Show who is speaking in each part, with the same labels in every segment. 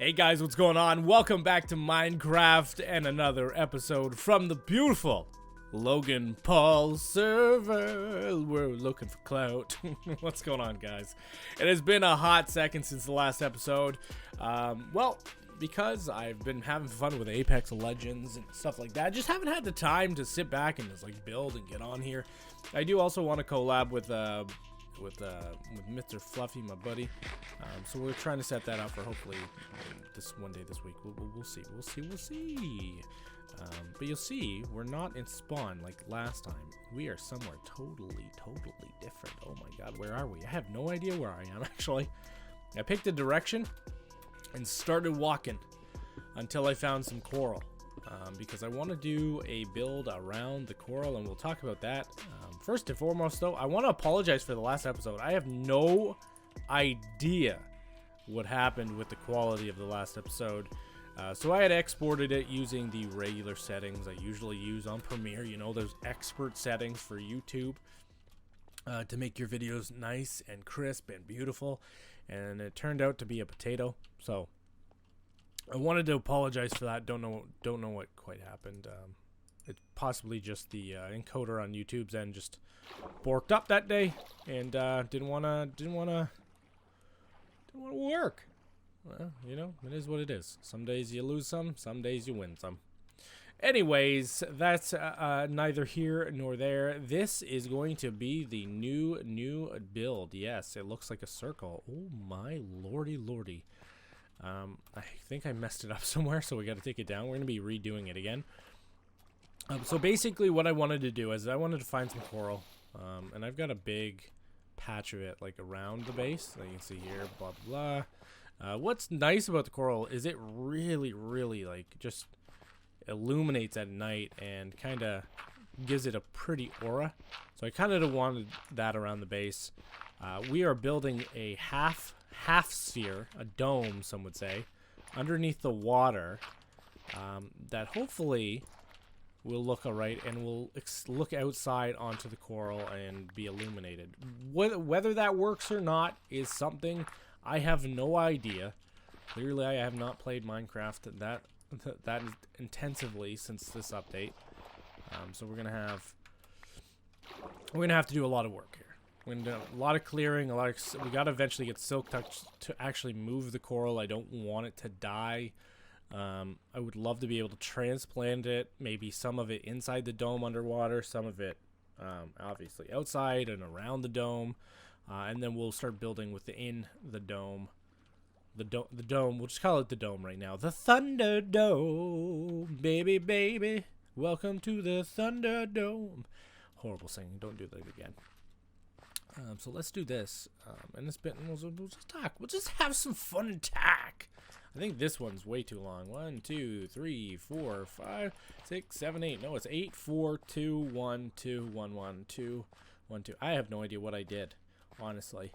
Speaker 1: Hey guys, what's going on? Welcome back to Minecraft and another episode from the beautiful Logan Paul server. We're looking for clout. What's going on, guys? It has been a hot second since the last episode. Well, because I've been having fun with Apex Legends and stuff like that, I just haven't had the time to sit back and just like build and get on here. I do also want to collab with Mr. Fluffy, my buddy. So we're trying to set that up for hopefully this week. We'll see. But you'll see, we're not in spawn like last time. We are somewhere totally different. Oh my god, where are we? I have no idea where I am, actually. I picked a direction and started walking until I found some coral. Because I want to do a build around the coral, and we'll talk about that. First and foremost, though, I want to apologize for the last episode. I have no idea what happened with the quality of the last episode. So I had exported it using the regular settings I usually use on Premiere. You know, those expert settings for YouTube to make your videos nice and crisp and beautiful. And it turned out to be a potato. So I wanted to apologize for that. Don't know what quite happened. It's possibly just the encoder on YouTube's end just borked up that day and didn't wanna work. Well, you know, it is what it is. Some days you lose some days you win some. Anyways, that's neither here nor there. This is going to be the new build. Yes, it looks like a circle. Oh my lordy. I think I messed it up somewhere, so we got to take it down. We're going to be redoing it again. So basically what I wanted to do is I wanted to find some coral, and I've got a big patch of it like around the base. Like you can see here, blah, blah, blah. What's nice about the coral is it really like just illuminates at night and kind of gives it a pretty aura. So I kind of wanted that around the base. We are building a half sphere, a dome, some would say, underneath the water that hopefully will look alright and will look outside onto the coral and be illuminated. Whether that works or not is something I have no idea. Clearly, I have not played Minecraft that intensively since this update. So we're gonna have to do a lot of work here. We're gonna do a lot of clearing, we gotta eventually get Silk Touch to actually move the coral. I don't want it to die. I would love to be able to transplant it, maybe some of it inside the dome underwater, some of it obviously outside and around the dome, and then we'll start building within the dome. The dome, we'll just call it the dome right now. The Thunder Dome, baby. Welcome to the Thunder Dome. Horrible singing, don't do that again. So let's do this, and this bit, and we'll just talk. We'll just have some fun and talk. I think this one's way too long. 1, 2, 3, 4, 5, 6, 7, 8. No, it's 8, 4, 2, 1, 2, 1, 1, 2, 1, 2. I have no idea what I did, honestly.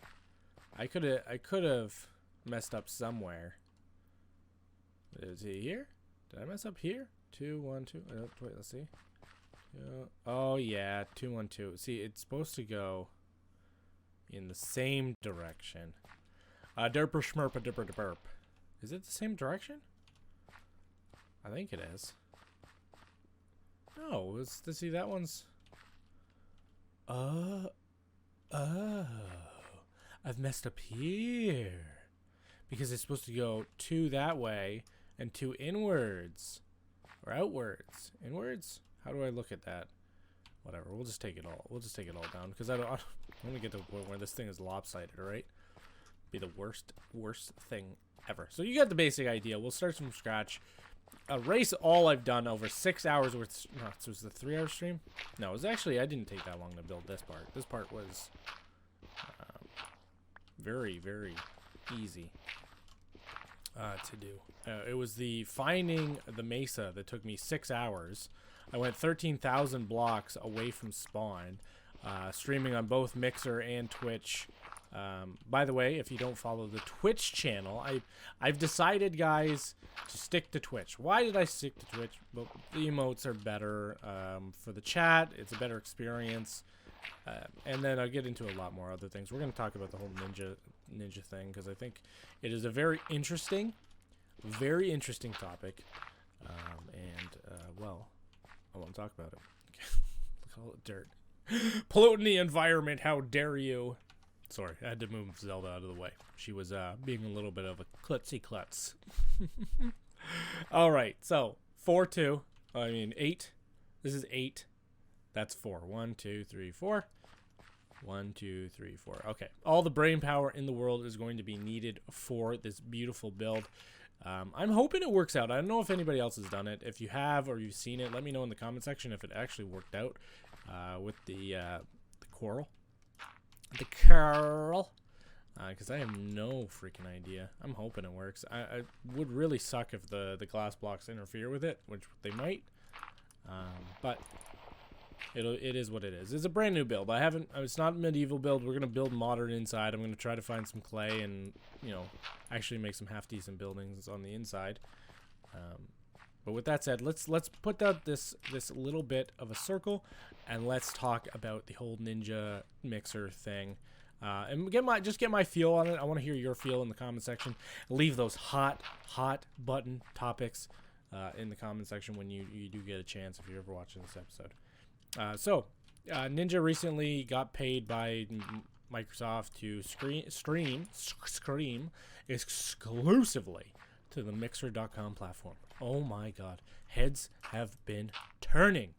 Speaker 1: I could have messed up somewhere. Is he here? Did I mess up here? 2, 1, 2. Wait, let's see. Oh yeah, 2, 1, 2. See, it's supposed to go in the same direction. Derper schmerpa dipper derp. Is it the same direction? I think it is. No, see that one's. Oh, I've messed up here because it's supposed to go 2 that way and 2 inwards or outwards. Inwards? How do I look at that? Whatever. We'll just take it all. We'll just take it all down because I want to get to the point where this thing is lopsided. Right? Be the worst thing ever. So you got the basic idea. We'll start from scratch. Erase all I've done over 6 hours worth. No, so was the 3-hour stream? No, it was actually, I didn't take that long to build this part. This part was very easy to do. It was the finding the mesa that took me 6 hours. I went 13,000 blocks away from spawn, streaming on both Mixer and Twitch. By the way, if you don't follow the Twitch channel, I've decided, guys, to stick to Twitch. Why did I stick to Twitch? Well, the emotes are better for the chat. It's a better experience. And then I'll get into a lot more other things. We're going to talk about the whole ninja thing because I think it is a very interesting Very interesting topic. Well, I won't talk about it. Call it dirt. Polluting the environment, how dare you? Sorry, I had to move Zelda out of the way. She was being a little bit of a klutzy klutz. Alright, so 4-2. I mean 8. This is 8. That's 4. 1, 2, 3, 4. 1, 2, 3, 4. Okay. All the brain power in the world is going to be needed for this beautiful build. I'm hoping it works out. I don't know if anybody else has done it. If you have or you've seen it, let me know in the comment section if it actually worked out with the coral. The coral. Because I have no freaking idea. I'm hoping it works. I would really suck if the glass blocks interfere with it, which they might. But it is what it is. It's a brand new build. It's not a medieval build. We're gonna build modern inside. I'm gonna try to find some clay and actually make some half decent buildings on the inside. But with that said, let's put out this little bit of a circle, and let's talk about the whole ninja mixer thing. And get my feel on it. I want to hear your feel in the comment section. Leave those hot button topics in the comment section when you do get a chance if you're ever watching this episode. Ninja recently got paid by Microsoft to stream exclusively to the Mixer.com platform. Oh my god, heads have been turning.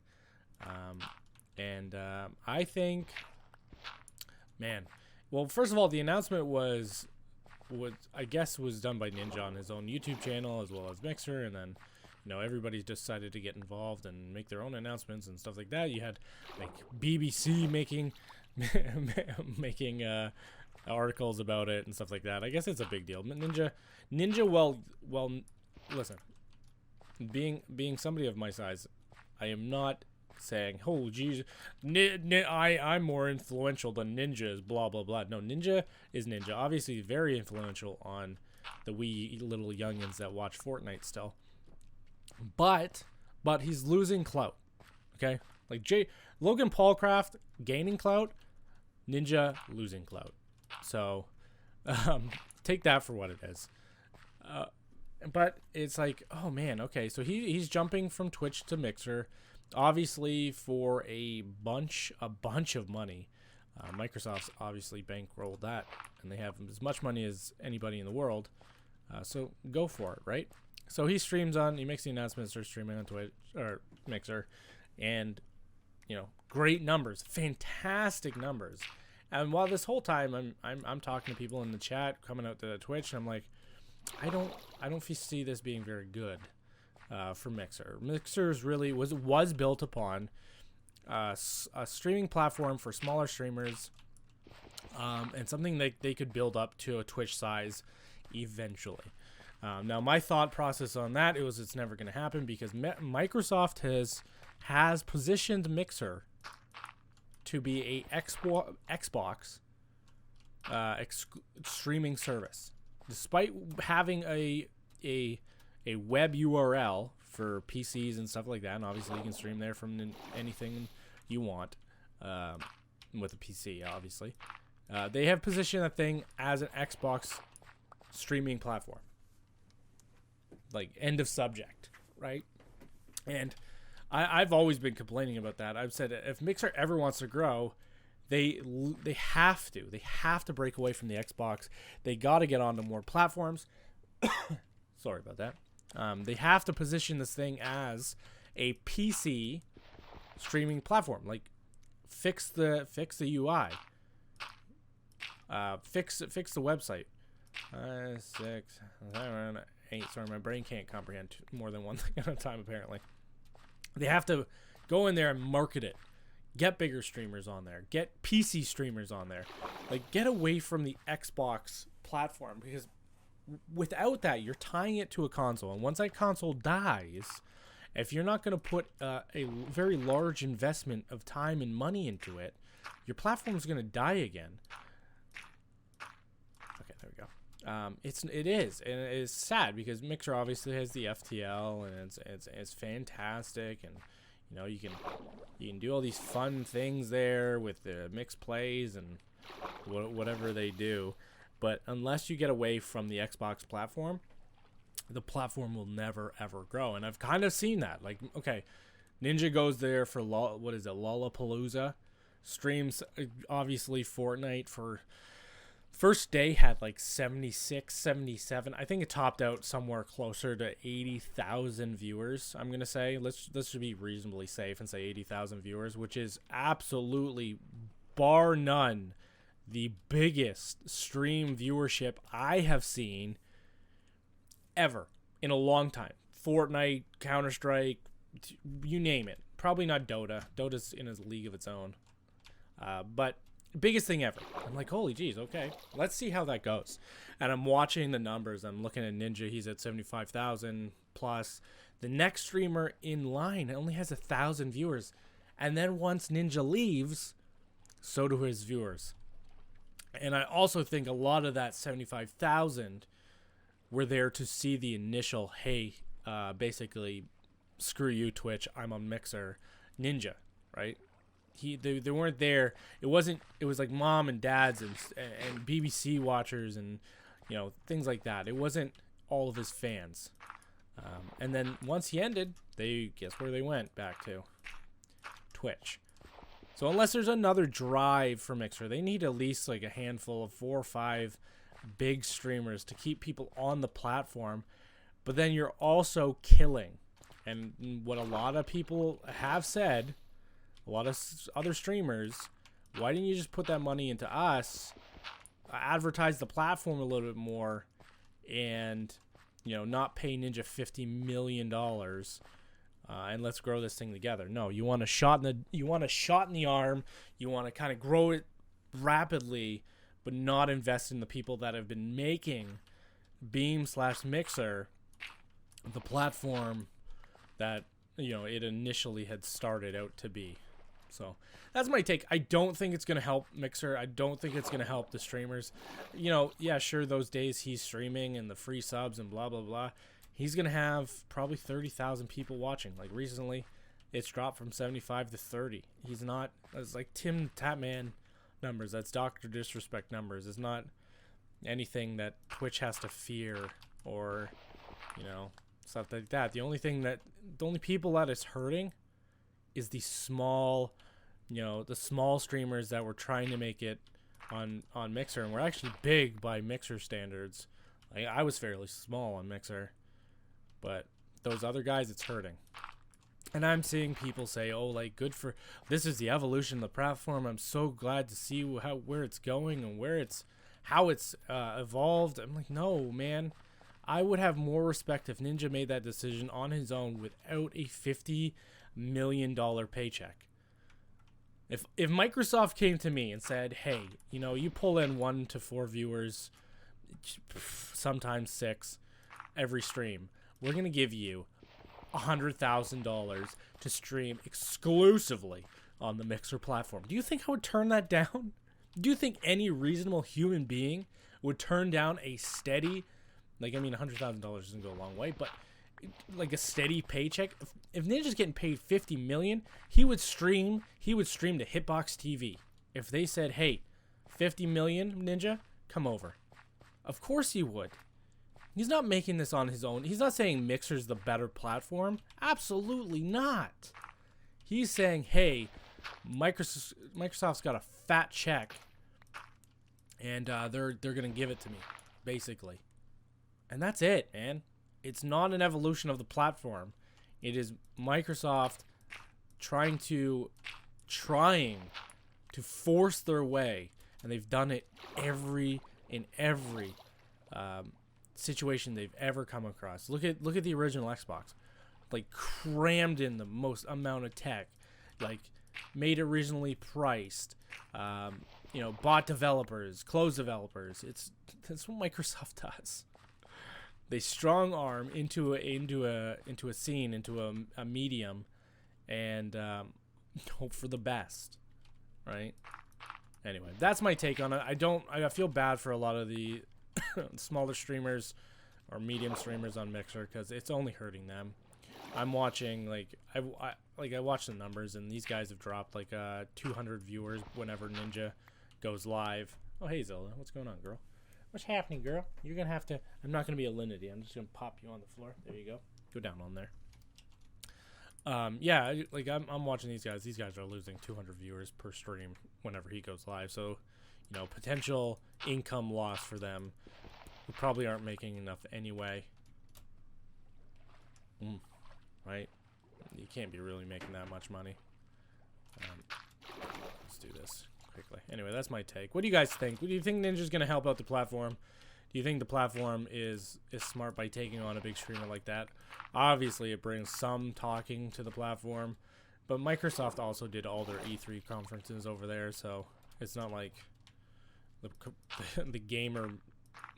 Speaker 1: I think, man, well, first of all, the announcement was I guess was done by Ninja on his own YouTube channel as well as Mixer, and then everybody's decided to get involved and make their own announcements and stuff like that. You had like BBC making articles about it and stuff like that. I guess it's a big deal. Ninja, well, listen, being somebody of my size, I am not saying, oh geez, I'm more influential than Ninja is, blah blah blah. No, Ninja is Ninja. Obviously very influential on the wee little youngins that watch Fortnite still. But he's losing clout. Okay? Like LoganCraft gaining clout, Ninja losing clout. So take that for what it is. But it's like, oh man, okay, so he's jumping from Twitch to Mixer, obviously for a bunch of money. Microsoft's obviously bankrolled that, and they have as much money as anybody in the world. So go for it, right? So he makes the announcement, starts streaming on Twitch or Mixer, and great numbers, fantastic numbers. And while this whole time I'm talking to people in the chat, coming out to Twitch, and I'm like, I don't see this being very good for Mixer. Mixer's really was built upon a streaming platform for smaller streamers, and something that they could build up to a Twitch size eventually. Now, my thought process on that it's never going to happen because Microsoft has positioned Mixer to be a Xbox streaming service, despite having a web URL for PCs and stuff like that. And obviously, you can stream there from anything you want with a PC. Obviously, they have positioned that thing as an Xbox streaming platform. Like, end of subject, right? And I've always been complaining about that. I've said if Mixer ever wants to grow, they have to break away from the Xbox. They got to get onto more platforms. Sorry about that. They have to position this thing as a PC streaming platform. Like, fix the UI. Fix the website. 6, 7, 8. Sorry, my brain can't comprehend more than one thing at a time, apparently. They have to go in there and market it. Get bigger streamers on there. Get PC streamers on there. Like, get away from the Xbox platform, because without that, you're tying it to a console. And once that console dies, if you're not going to put a very large investment of time and money into it, your platform's going to die again. Okay, there we go. It is, and it is sad because Mixer obviously has the FTL, and it's fantastic, and you can do all these fun things there with the mixed plays and whatever they do, but unless you get away from the Xbox platform, the platform will never ever grow. And I've kind of seen that. Like, okay, Ninja goes there for what is it, Lollapalooza, streams obviously Fortnite for first day had like 76, 77. I think it topped out somewhere closer to 80,000 viewers. I'm gonna say let's just be reasonably safe and say 80,000 viewers, which is absolutely bar none the biggest stream viewership I have seen ever in a long time. Fortnite, Counter-Strike, you name it. Probably not Dota. Dota's in a league of its own. But biggest thing ever. I'm like, holy jeez, okay. Let's see how that goes. And I'm watching the numbers. I'm looking at Ninja. He's at 75,000 plus. The next streamer in line only has 1,000 viewers. And then once Ninja leaves, so do his viewers. And I also think a lot of that 75,000 were there to see the initial, hey, basically, screw you, Twitch, I'm on Mixer, Ninja, right? They weren't there. It was like mom and dads and BBC watchers and, you know, things like that. It wasn't all of his fans. And then once he ended, guess where they went back to? Twitch. So unless there's another drive for Mixer, they need at least like a handful of 4 or 5 big streamers to keep people on the platform. But then you're also killing. And what a lot of people have said, a lot of other streamers, why didn't you just put that money into us, advertise the platform a little bit more, and, you know, not pay Ninja $50 million, and let's grow this thing together. No, you want a shot in the arm. You want to kind of grow it rapidly, but not invest in the people that have been making Beam/Mixer the platform that, you know, it initially had started out to be. So that's my take. I don't think it's going to help Mixer. I don't think it's going to help the streamers. You know, yeah, sure, those days he's streaming and the free subs and blah, blah, blah, he's going to have probably 30,000 people watching. Like recently, it's dropped from 75 to 30. He's not, it's like Tim Tatman numbers. That's Dr. Disrespect numbers. It's not anything that Twitch has to fear or, you know, stuff like that. The only people that it's hurting is the small, you know, the small streamers that were trying to make it on Mixer, and we're actually big by Mixer standards. Like, I was fairly small on Mixer, but those other guys, it's hurting. And I'm seeing people say, oh, like, this is the evolution of the platform. I'm so glad to see where it's going and how it's evolved. I'm like, no, man. I would have more respect if Ninja made that decision on his own without a $50 million paycheck. If Microsoft came to me and said, hey, you know, you pull in 1 to 4 viewers, sometimes 6, every stream, we're going to give you $100,000 to stream exclusively on the Mixer platform. Do you think I would turn that down? Do you think any reasonable human being would turn down a steady, like, I mean, $100,000 doesn't go a long way, but like a steady paycheck? If Ninja's getting paid $50 million, he would stream to Hitbox TV. If they said, hey, $50 million, Ninja, come over. Of course he would. He's not making this on his own. He's not saying Mixer's the better platform. Absolutely not. He's saying, hey, Microsoft's got a fat check, and they're going to give it to me, basically. And that's it, man. It's not an evolution of the platform. It is Microsoft trying to force their way, and they've done it in every situation they've ever come across. Look at the original Xbox, like crammed in the most amount of tech, like made it reasonably priced. You know, bought developers, closed developers. That's what Microsoft does. They strong arm into a scene, into a medium, and hope for the best, right? Anyway, that's my take on it. I feel bad for a lot of the smaller streamers or medium streamers on Mixer because it's only hurting them. I'm watching, like, I watch the numbers, and these guys have dropped like 200 viewers whenever Ninja goes live. Oh, hey Zelda, what's going on, girl? What's happening, girl? You're gonna have to. I'm not gonna be a Linity. I'm just gonna pop you on the floor. There you go. Go down on there. Yeah, like I'm watching these guys. These guys are losing 200 viewers per stream whenever he goes live. So, you know, potential income loss for them. We probably aren't making enough anyway. Right? You can't be really making that much money. Let's do this quickly. Anyway, that's my take. What do you guys think? Do you think Ninja's gonna help out the platform? Do you think the platform is smart by taking on a big streamer like that? Obviously, it brings some talking to the platform, but Microsoft also did all their E3 conferences over there, so it's not like the gamer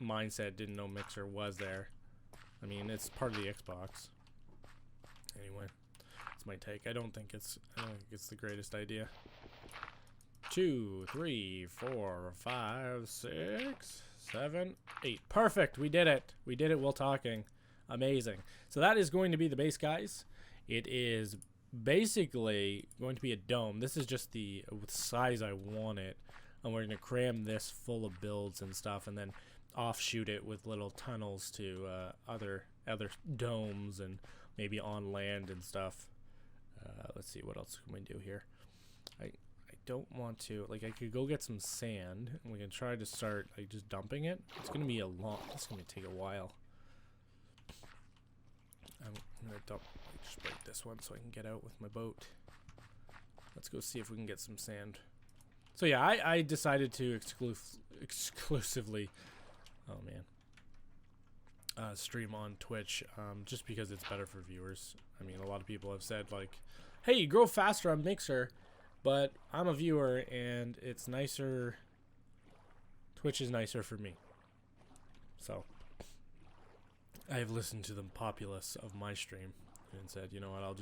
Speaker 1: mindset didn't know Mixer was there. I mean, it's part of the Xbox. Anyway, that's my take. I don't think it's the greatest idea. 2, 3, 4, 5, 6, 7, 8. Perfect. We did it. We did it while talking. Amazing. So that is going to be the base, guys. It is basically going to be a dome. This is just the size I want it. And we're going to cram this full of builds and stuff, and then offshoot it with little tunnels to other domes and maybe on land and stuff. Let's see, what else can we do here? I don't want to, like, I could go get some sand, and we can try to start, like, just dumping it. It's going to be it's going to take a while. I'm going to dump, like, just break this one so I can get out with my boat. Let's go see if we can get some sand. So yeah, I decided to exclusively, oh man, stream on Twitch, just because it's better for viewers. I mean, a lot of people have said, like, hey, you grow faster on Mixer, but I'm a viewer and it's nicer. Twitch is nicer for me. So I've listened to the populace of my stream and said, you know what, I'll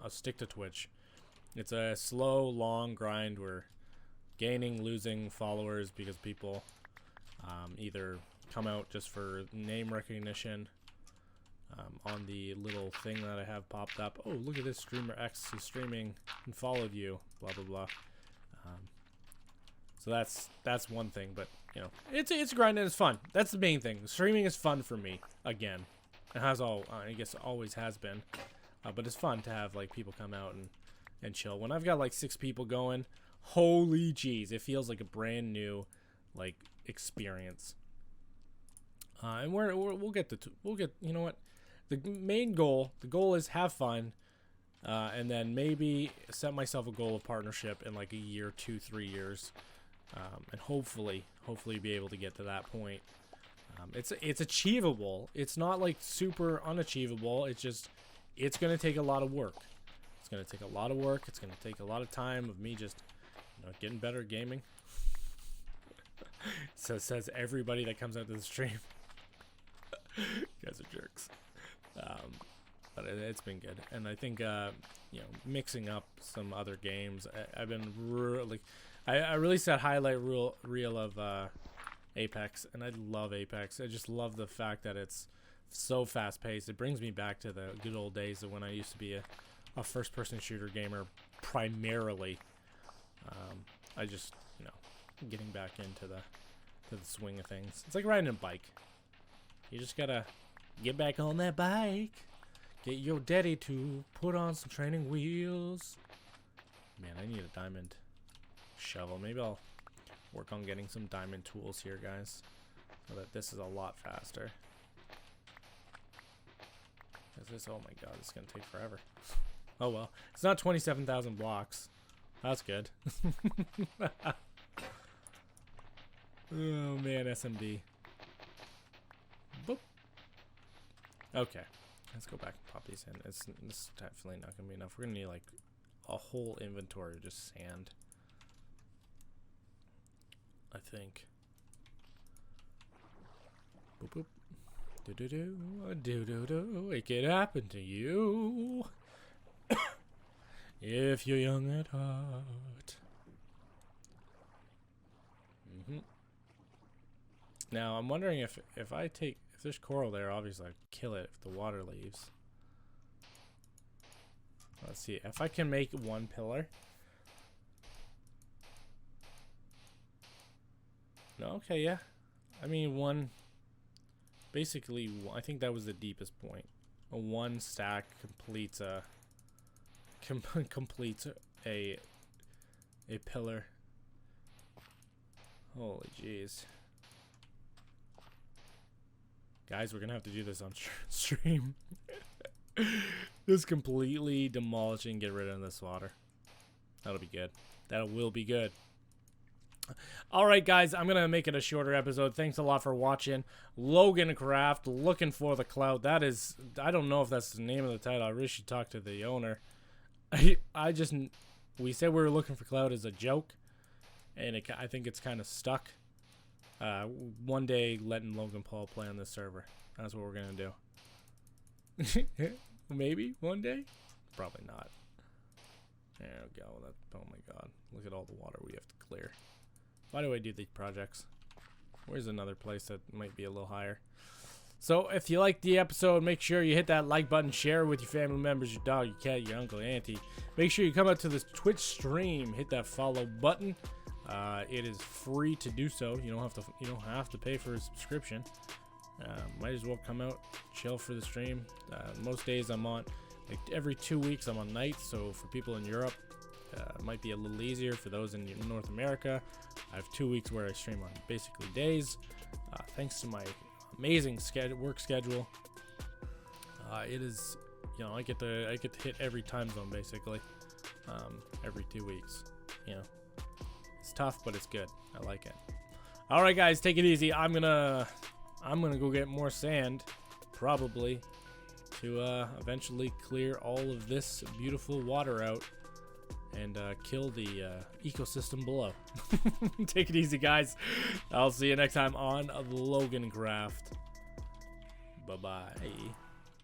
Speaker 1: stick to Twitch. It's a slow, long grind where gaining, losing followers because people either come out just for name recognition on the little thing that I have popped up. Oh, look at this streamer X who's streaming and followed you, blah blah blah. So that's one thing, but you know, it's grind and it's fun. That's the main thing. Streaming is fun for me. Again, it has I guess it always has been, but it's fun to have like people come out and chill. When I've got like 6 people going, holy jeez, it feels like a brand new like experience. And we'll get you know what, the main goal, the goal is have fun, and then maybe set myself a goal of partnership in like a year, 2, 3 years, and hopefully be able to get to that point. It's achievable. It's not like super unachievable. It's gonna take a lot of work. It's gonna take a lot of work. It's gonna take a lot of time of me just, you know, getting better at gaming. So says everybody that comes out to the stream. You guys are jerks. But it's been good, and I think you know, mixing up some other games. I've been really, I released that highlight reel of Apex, and I love Apex. I just love the fact that it's so fast paced. It brings me back to the good old days of when I used to be a first person shooter gamer primarily. I just, you know, getting back into the swing of things. It's like riding a bike. You just gotta get back on that bike. Get your daddy to put on some training wheels. Man, I need a diamond shovel. Maybe I'll work on getting some diamond tools here, guys, so that this is a lot faster. Oh my god, it's gonna take forever. Oh well, it's not 27,000 blocks. That's good. Oh man, SMD. Boop. Okay, let's go back and pop these in. This is definitely not gonna be enough. We're gonna need like a whole inventory of just sand, I think. Boop boop. Do do do do do do. It could happen to you if you're young at heart. Now I'm wondering if there's coral there, obviously I'd kill it if the water leaves. Let's see if I can make one pillar. No, okay, yeah. I mean, basically, I think that was the deepest point. A 1 stack completes a pillar. Holy jeez. Guys, we're gonna have to do this on stream. Just completely demolish and get rid of this water. That'll be good. That will be good. Alright guys, I'm gonna make it a shorter episode. Thanks a lot for watching. LoganCraft, looking for the clout. That is, I don't know if that's the name of the title. I really should talk to the owner. We said we were looking for clout as a joke, and I think it's kind of stuck. One day letting Logan Paul play on this server. That's what we're gonna do. Maybe one day? Probably not. There we go. Oh my god. Look at all the water we have to clear. Why do I do these projects? Where's another place that might be a little higher? So if you liked the episode, make sure you hit that like button, share it with your family members, your dog, your cat, your uncle, auntie. Make sure you come out to this Twitch stream, hit that follow button. It is free to do so. You don't have to pay for a subscription. Might as well come out, chill for the stream. Most days I'm on, like every 2 weeks I'm on nights. So for people in Europe, it might be a little easier. For those in North America, I have 2 weeks where I stream on basically days. Thanks to my amazing work schedule, it is, I get to hit every time zone basically, every 2 weeks. It's tough, but it's good. I like it. All right, guys, take it easy. I'm gonna go get more sand, probably, to eventually clear all of this beautiful water out and kill the ecosystem below. Take it easy, guys. I'll see you next time on LoganCraft. Bye-bye.